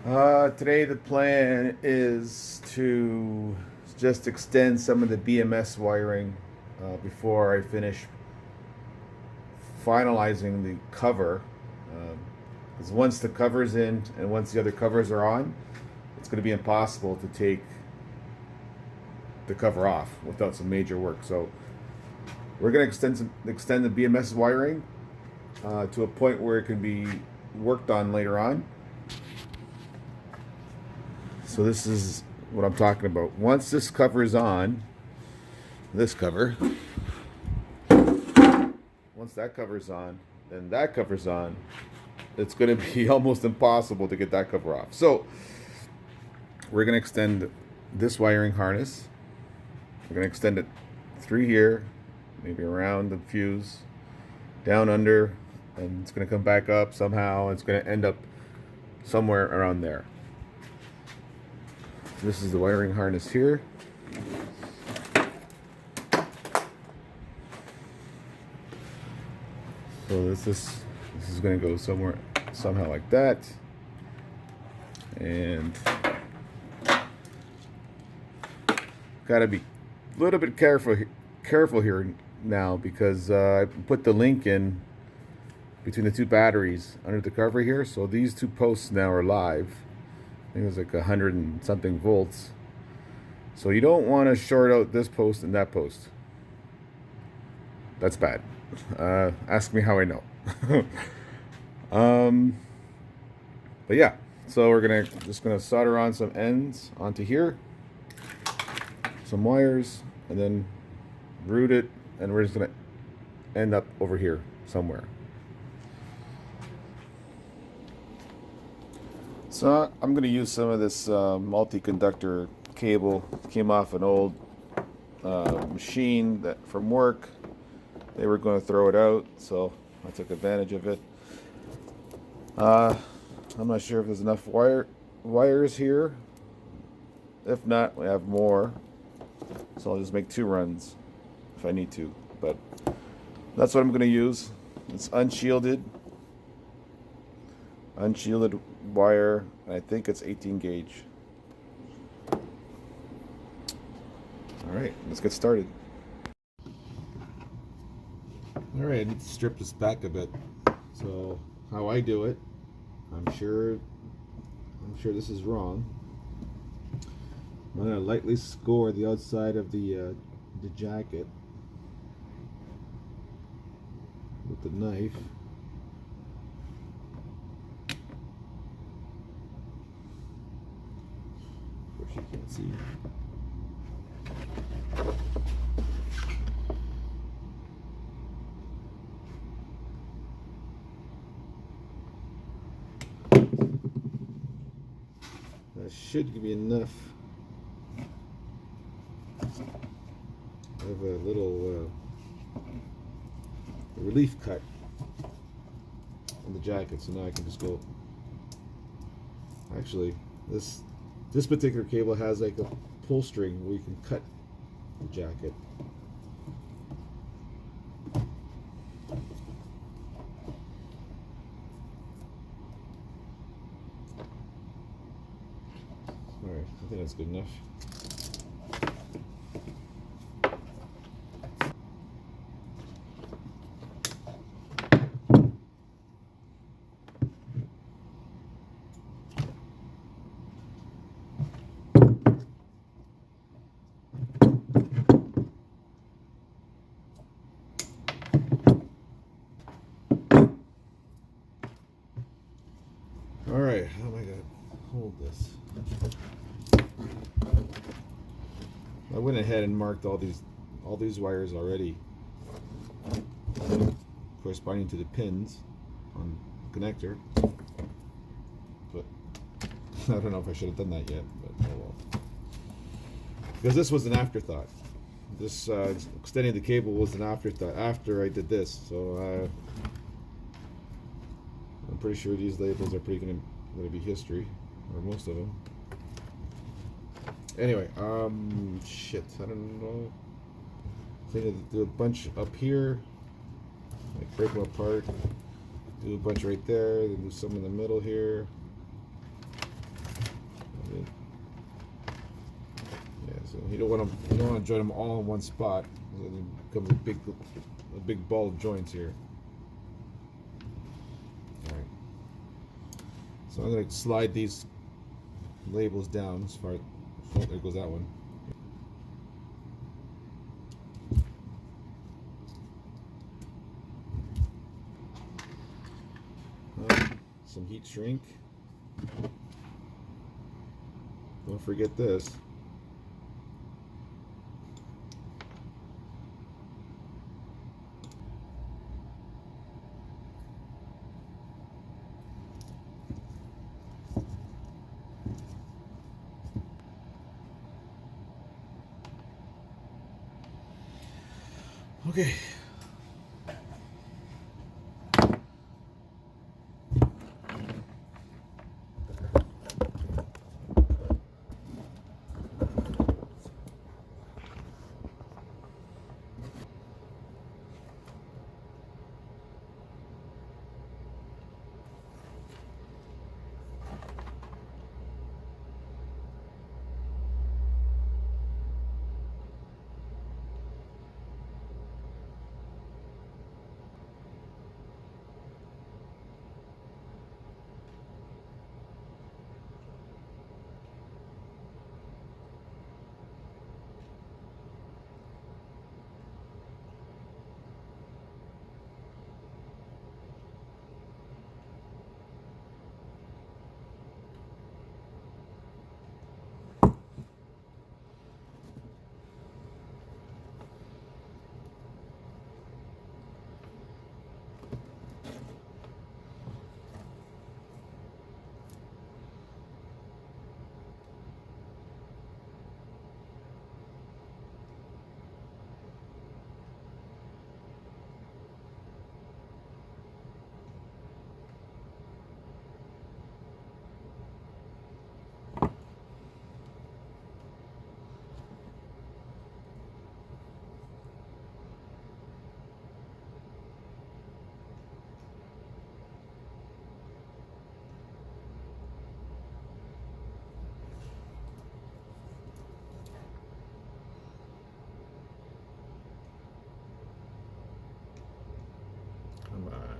Today the plan is to just extend some of the BMS wiring before I finish finalizing the cover. Because once the cover's in and once the other covers are on, it's going to be impossible to take the cover off without some major work. So we're going to extend the BMS wiring to a point where it can be worked on later on. So this is what I'm talking about. Once this cover is on, this cover, once that cover's on, then that cover's on, it's going to be almost impossible to get that cover off. So we're going to extend this wiring harness. We're going to extend it through here, maybe around the fuse, down under, and it's going to come back up somehow. It's going to end up somewhere around there. This is the wiring harness here. So this is going to go somewhere somehow like that, and got to be a little bit careful here now because I put the link in between the two batteries under the cover here. So these two posts now are live. I think it's like 100 and something volts. So you don't want to short out this post and that post. That's bad. Ask me how I know. But yeah, so we're just gonna solder on some ends onto here, some wires, and then route it, and we're just gonna end up over here somewhere. So I'm going to use some of this multi-conductor cable. It came off an old machine that from work. They were going to throw it out, so I took advantage of it. I'm not sure if there's enough wires here. If not, we have more. So I'll just make 2 runs if I need to. But that's what I'm going to use. It's unshielded wire, and I think it's 18 gauge. Alright, let's get started. Alright, I need to strip this back a bit. So how I do it, I'm sure this is wrong. I'm going to lightly score the outside of the jacket with the knife. Of course you can't see. That should give you enough of a little relief cut on the jacket. So now I can just go. Actually, this particular cable has like a pull string where you can cut the jacket. Alright, I think that's good enough. Alright, how am I going to hold this? I went ahead and marked all these wires already, corresponding to the pins on the connector. But I don't know if I should have done that yet, but oh well. Because this was an afterthought. This extending the cable was an afterthought after I did this. So I'm pretty sure these labels are pretty going to be history, or most of them. Anyway, shit, I don't know. I think I'll do a bunch up here, like break them apart. Do a bunch right there, then do some in the middle here. You don't want to join them all in one spot. It becomes a big ball of joints here. All right. So I'm going to slide these labels down as far. Oh, there goes that one. Some heat shrink. Don't forget this. Okay. Come on.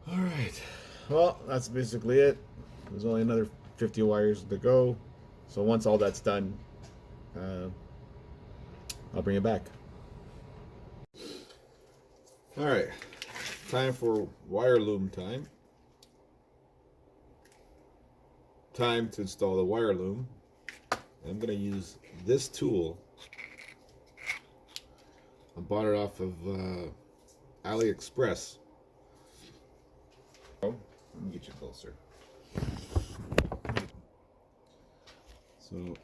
All right. Well, that's basically it. There's only another 50 wires to go. So once all that's done, I'll bring it back. All right. Time for wire loom time. Time to install the wire loom. I'm going to use this tool. I bought it off of AliExpress. Let me get you closer. So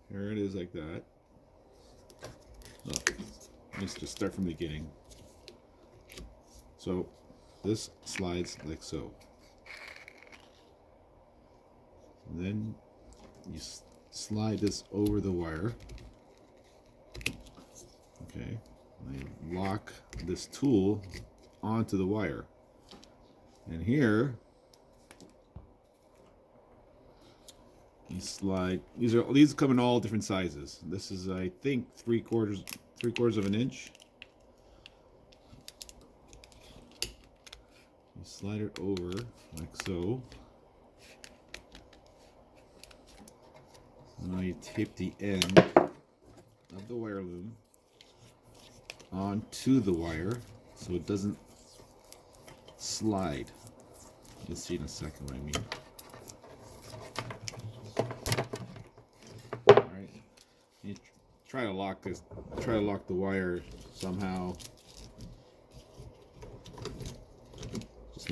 here it is like that. Oh, let's just start from the beginning. So this slides like so. And then you slide this over the wire. Okay. And I lock this tool onto the wire. And here you slide. These come in all different sizes. This is, I think, three quarters of an inch. You slide it over like so. Now you tape the end of the wire loom onto the wire so it doesn't slide. You'll see in a second what I mean. Alright. You try to lock the wire somehow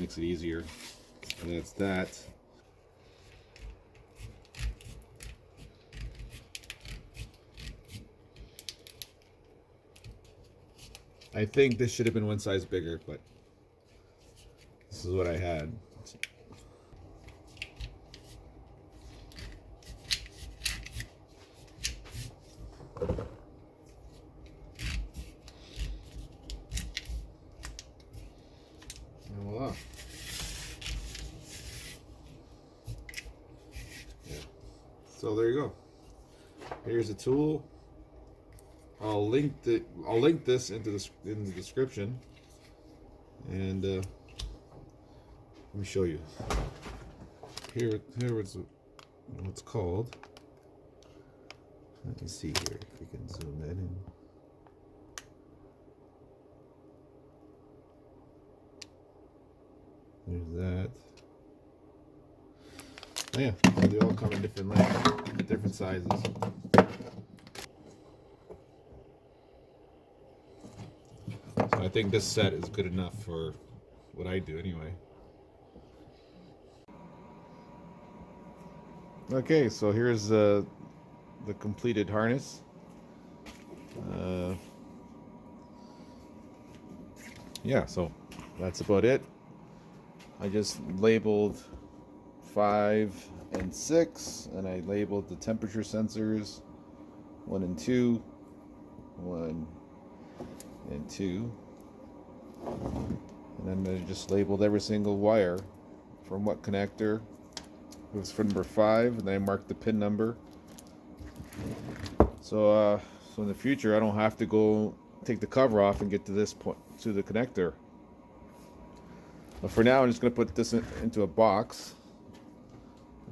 makes it easier. And that's that. I think this should have been one size bigger, but this is what I had. And voila. Yeah. So there you go. Here's a tool. I'll link this into in the description, and let me show you. Here is what's called. Let me see here if we can zoom that in. There's that. Oh yeah, so they all come in different lengths, different sizes. So I think this set is good enough for what I do anyway. Okay, so here's the completed harness. Yeah, so that's about it. I just labeled 5 and 6, and I labeled the temperature sensors 1 and 2, 1 and 2, and then I just labeled every single wire from what connector. It was for number 5, and then I marked the pin number. So in the future, I don't have to go take the cover off and get to this point to the connector. But for now, I'm just going to put this into a box.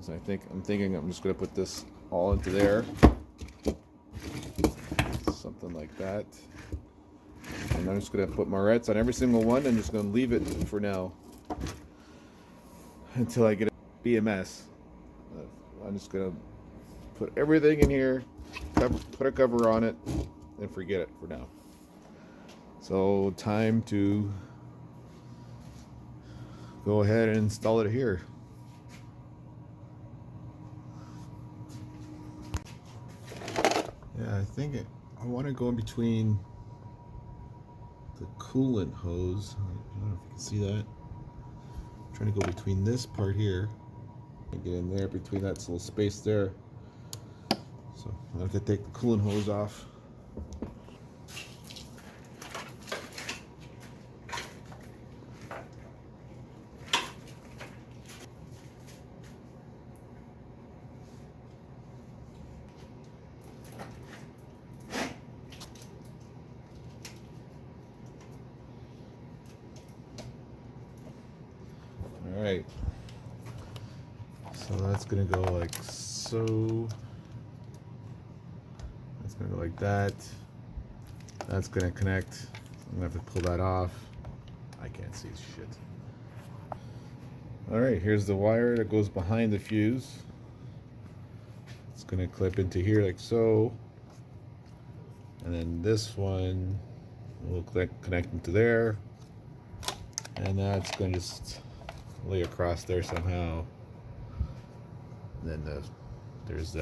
So I'm thinking I'm just going to put this all into there, something like that. And I'm just going to put Moretz on every single one. I'm just going to leave it for now until I get a BMS. I'm just going to put everything in here, put a cover on it, and forget it for now. So time to go ahead and install it here. Yeah, I want to go in between the coolant hose. I don't know if you can see that. I'm trying to go between this part here and get in there between that little space there. So I have to take the coolant hose off. All right. So that's gonna go like so. That's gonna go like that. That's gonna connect. I'm gonna have to pull that off. I can't see shit. All right, here's the wire that goes behind the fuse. It's gonna clip into here like so. And then this one will connect into there. And that's gonna just lay across there somehow. Then there's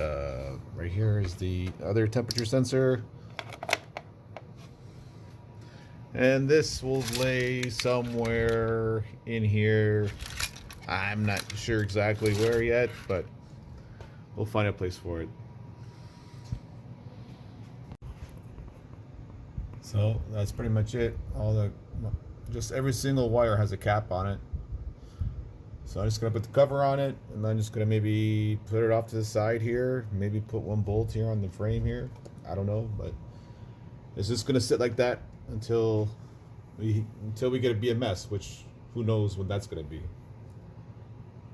right here is the other temperature sensor, and this will lay somewhere in here. I'm not sure exactly where yet, but we'll find a place for it. So that's pretty much it. Just every single wire has a cap on it. So I'm just gonna put the cover on it, and I'm just gonna maybe put it off to the side here. Maybe put one bolt here on the frame here. I don't know, but it's just gonna sit like that until we get a BMS, which who knows when that's gonna be.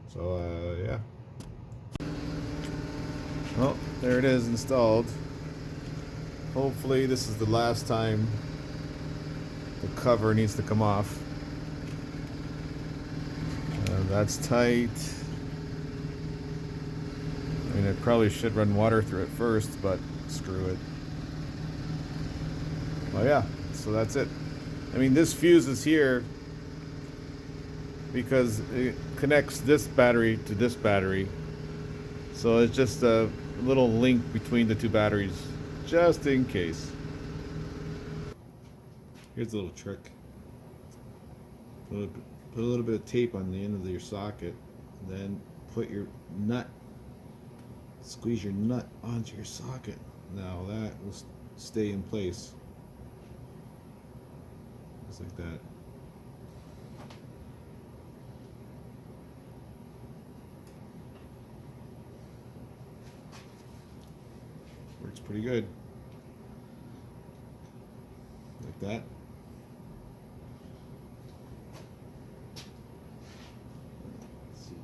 So yeah. Well, there it is installed. Hopefully this is the last time the cover needs to come off. That's tight. I mean, I probably should run water through it first, but screw it. Well, yeah, so that's it. I mean, this fuse is here because it connects this battery to this battery. So it's just a little link between the two batteries, just in case. Here's a little trick. Put a little bit of tape on the end of your socket, then put your nut, squeeze your nut onto your socket. Now that will stay in place. Just like that. Works pretty good. Like that. Let's see.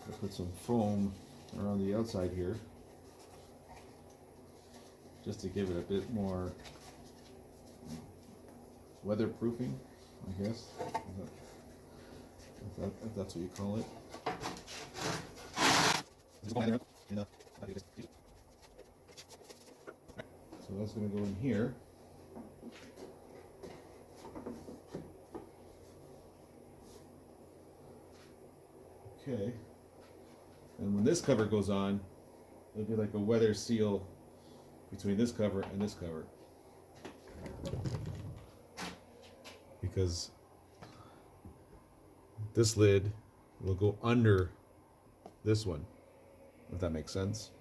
I'll put some foam around the outside here, just to give it a bit more weatherproofing, I guess, if that's what you call it. So that's going to go in here. Okay. And when this cover goes on, it'll be like a weather seal between this cover and this cover. Because this lid will go under this one, if that makes sense.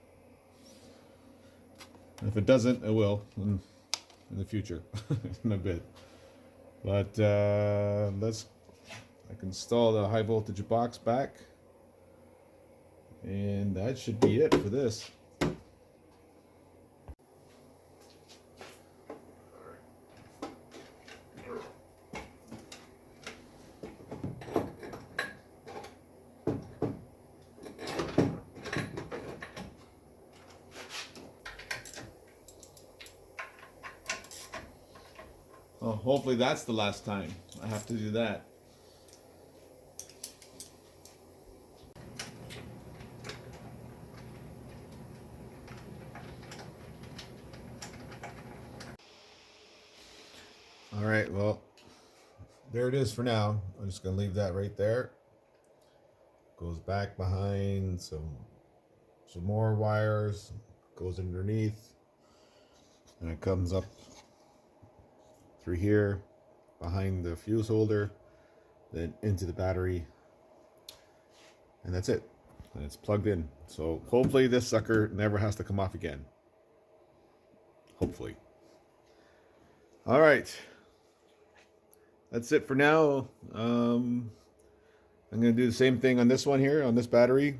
And if it doesn't, it will in the future, in a bit. But I can install the high voltage box back. And that should be it for this. Well, hopefully that's the last time I have to do that. All right, well, there it is for now. I'm just gonna leave that right there. Goes back behind some more wires, goes underneath, and it comes up through here, behind the fuse holder, then into the battery, and that's it. And it's plugged in. So hopefully this sucker never has to come off again. Hopefully. All right. That's it for now. I'm going to do the same thing on this one here, on this battery.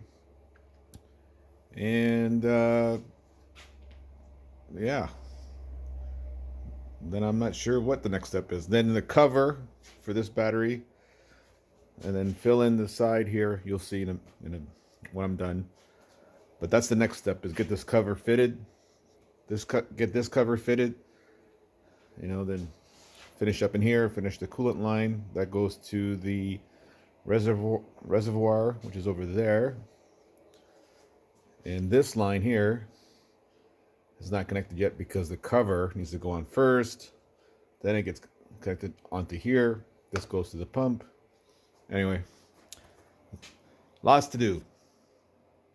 And yeah. Then I'm not sure what the next step is. Then the cover for this battery. And then fill in the side here. You'll see when I'm done. But that's the next step, is get this cover fitted. Get this cover fitted. You know, then finish up in here, finish the coolant line. That goes to the reservoir, which is over there. And this line here is not connected yet because the cover needs to go on first. Then it gets connected onto here. This goes to the pump. Anyway, lots to do.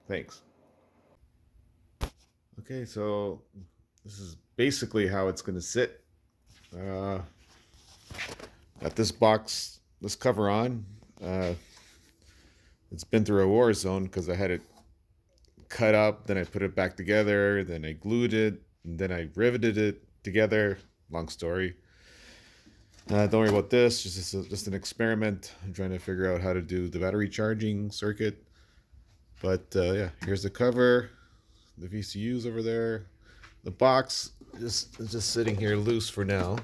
Thanks. Okay, so this is basically how it's going to sit. Got this box, this cover on. It's been through a war zone because I had it cut up, then I put it back together, then I glued it, and then I riveted it together. Long story. Don't worry about this. Just an experiment. I'm trying to figure out how to do the battery charging circuit. But yeah, here's the cover. The VCU's over there. The box is just sitting here loose for now.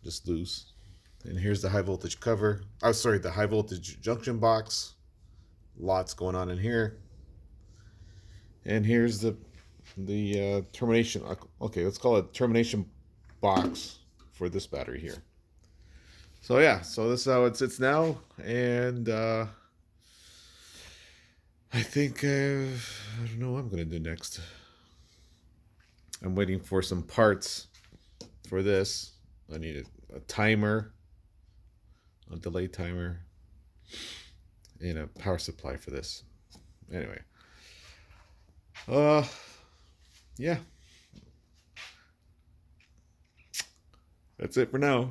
Just loose. And here's the high voltage cover. Oh, sorry, the high voltage junction box. Lots going on in here. And here's the termination. Okay, let's call it termination box for this battery here. So yeah, so this is how it sits now. And I think I don't know what I'm gonna do next. I'm waiting for some parts for this. I need a timer, a delay timer, and a power supply for this. Anyway, uh, yeah, that's it for now.